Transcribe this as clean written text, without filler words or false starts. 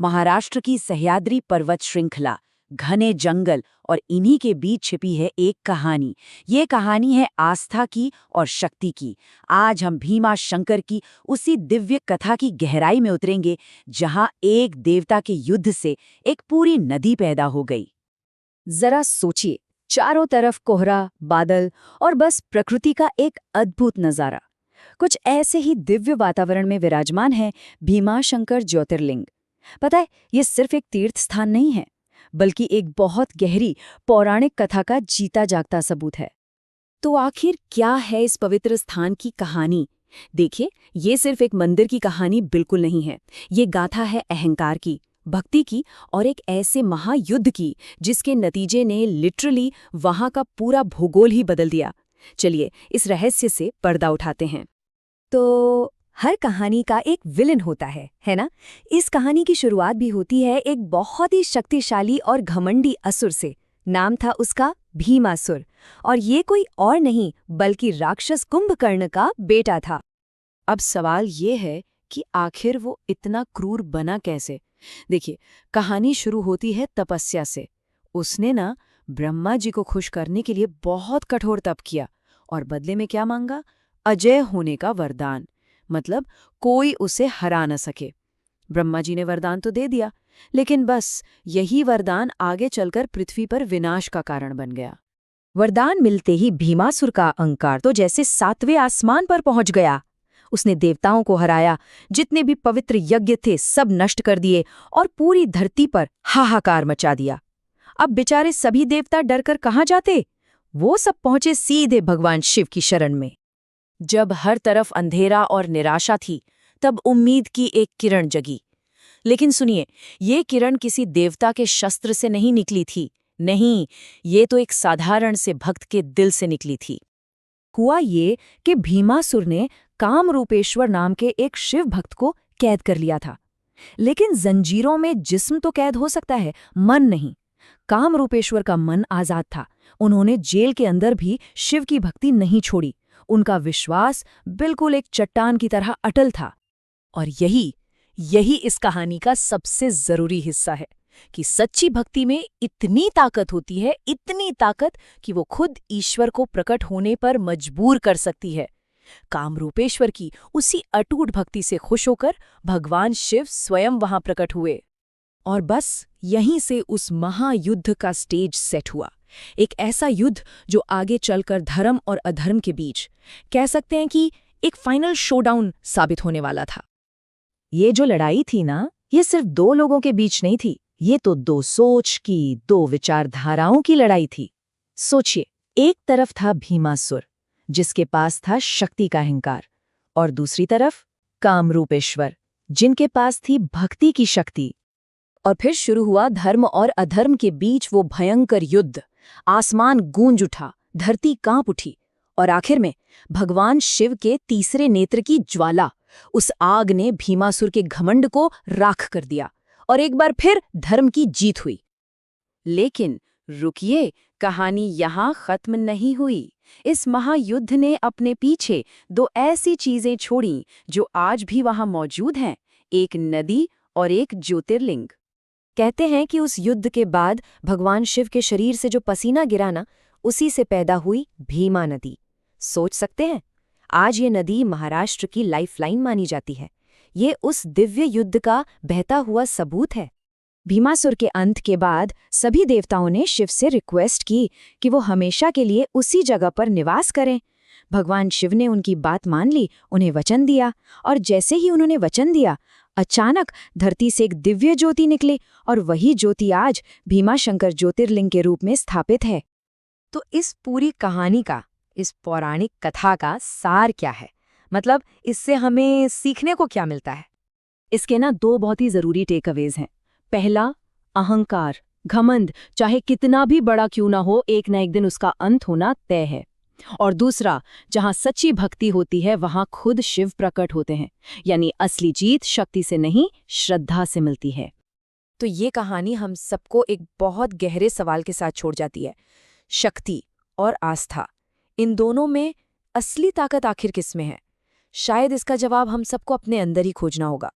महाराष्ट्र की सह्याद्री पर्वत श्रृंखला, घने जंगल और इन्हीं के बीच छिपी है एक कहानी। ये कहानी है आस्था की और शक्ति की। आज हम भीमा शंकर की उसी दिव्य कथा की गहराई में उतरेंगे, जहां एक देवता के युद्ध से एक पूरी नदी पैदा हो गई। जरा सोचिए, चारों तरफ कोहरा, बादल और बस प्रकृति का एक अद्भुत नजारा। कुछ ऐसे ही दिव्य वातावरण में विराजमान है भीमाशंकर ज्योतिर्लिंग। पता है, ये सिर्फ एक तीर्थ स्थान नहीं है, बल्कि एक बहुत गहरी पौराणिक कथा का जीता जागता सबूत है। तो आखिर क्या है इस पवित्र स्थान की कहानी? देखिए, ये सिर्फ एक मंदिर की कहानी बिल्कुल नहीं है। ये गाथा है अहंकार की, भक्ति की और एक ऐसे महायुद्ध की जिसके नतीजे ने लिटरली वहां का पूरा भूगोल ही बदल दिया। चलिए इस रहस्य से पर्दा उठाते हैं। तो हर कहानी का एक विलन होता है ना? इस कहानी की शुरुआत भी होती है एक बहुत ही शक्तिशाली और घमंडी असुर से। नाम था उसका भीमासुर, और ये कोई और नहीं बल्कि राक्षस कुंभकर्ण का बेटा था। अब सवाल ये है कि आखिर वो इतना क्रूर बना कैसे? देखिए, कहानी शुरू होती है तपस्या से। उसने ना ब्रह्मा जी को खुश करने के लिए बहुत कठोर तप किया और बदले में क्या मांगा? अजय होने का वरदान। मतलब कोई उसे हरा न सके। ब्रह्मा जी ने वरदान तो दे दिया, लेकिन बस यही वरदान आगे चलकर पृथ्वी पर विनाश का कारण बन गया। वरदान मिलते ही भीमासुर का अहंकार तो जैसे 7वें आसमान पर पहुंच गया। उसने देवताओं को हराया, जितने भी पवित्र यज्ञ थे सब नष्ट कर दिए और पूरी धरती पर हाहाकार मचा दिया। अब बेचारे सभी देवता डरकर कहाँ जाते? वो सब पहुंचे सीधे भगवान शिव की शरण में। जब हर तरफ अंधेरा और निराशा थी, तब उम्मीद की एक किरण जगी। लेकिन सुनिए, ये किरण किसी देवता के शस्त्र से नहीं निकली थी। नहीं, ये तो एक साधारण से भक्त के दिल से निकली थी। हुआ ये कि भीमासुर ने कामरूपेश्वर नाम के एक शिव भक्त को कैद कर लिया था। लेकिन जंजीरों में जिस्म तो कैद हो सकता है, मन नहीं। कामरूपेश्वर का मन आजाद था। उन्होंने जेल के अंदर भी शिव की भक्ति नहीं छोड़ी। उनका विश्वास बिल्कुल एक चट्टान की तरह अटल था। और यही इस कहानी का सबसे जरूरी हिस्सा है कि सच्ची भक्ति में इतनी ताकत होती है, इतनी ताकत कि वो खुद ईश्वर को प्रकट होने पर मजबूर कर सकती है। कामरूपेश्वर की उसी अटूट भक्ति से खुश होकर भगवान शिव स्वयं वहां प्रकट हुए। और बस यहीं से उस महायुद्ध का स्टेज सेट हुआ। एक ऐसा युद्ध जो आगे चलकर धर्म और अधर्म के बीच, कह सकते हैं कि एक फाइनल शोडाउन साबित होने वाला था। ये जो लड़ाई थी ना, ये सिर्फ दो लोगों के बीच नहीं थी। ये तो दो सोच की, दो विचारधाराओं की लड़ाई थी। सोचिए, एक तरफ था भीमासुर, जिसके पास था शक्ति का अहंकार, और दूसरी तरफ कामरूपेश्वर, जिनके पास थी भक्ति की शक्ति। और फिर शुरू हुआ धर्म और अधर्म के बीच वो भयंकर युद्ध। आसमान गूंज उठा, धरती कांप उठी, और आखिर में भगवान शिव के तीसरे नेत्र की ज्वाला, उस आग ने भीमासुर के घमंड को राख कर दिया और एक बार फिर धर्म की जीत हुई। लेकिन रुकिए, कहानी यहाँ खत्म नहीं हुई। इस महायुद्ध ने अपने पीछे दो ऐसी चीजें छोड़ी जो आज भी वहां मौजूद हैं, एक नदी और एक ज्योतिर्लिंग। कहते हैं कि उस युद्ध के बाद भगवान शिव के शरीर से जो पसीना गिरा ना, उसी से पैदा हुई भीमा नदी। सोच सकते हैं, आज ये नदी महाराष्ट्र की लाइफलाइन मानी जाती है। ये उस दिव्य युद्ध का बहता हुआ सबूत है। भीमासुर के अंत के बाद सभी देवताओं ने शिव से रिक्वेस्ट की कि वो हमेशा के लिए उसी जगह पर निवास करें। भगवान शिव ने उनकी बात मान ली, उन्हें वचन दिया, और जैसे ही उन्होंने वचन दिया, अचानक धरती से एक दिव्य ज्योति निकली, और वही ज्योति आज भीमाशंकर ज्योतिर्लिंग के रूप में स्थापित है। तो इस पूरी कहानी का, इस पौराणिक कथा का सार क्या है? मतलब इससे हमें सीखने को क्या मिलता है? इसके ना दो बहुत ही जरूरी टेकअवेज हैं। पहला, अहंकार, घमंड चाहे कितना भी बड़ा क्यों ना हो, एक ना एक दिन उसका अंत होना तय है। और दूसरा, जहां सच्ची भक्ति होती है वहां खुद शिव प्रकट होते हैं। यानी असली जीत शक्ति से नहीं, श्रद्धा से मिलती है। तो ये कहानी हम सबको एक बहुत गहरे सवाल के साथ छोड़ जाती है। शक्ति और आस्था, इन दोनों में असली ताकत आखिर किसमें है? शायद इसका जवाब हम सबको अपने अंदर ही खोजना होगा।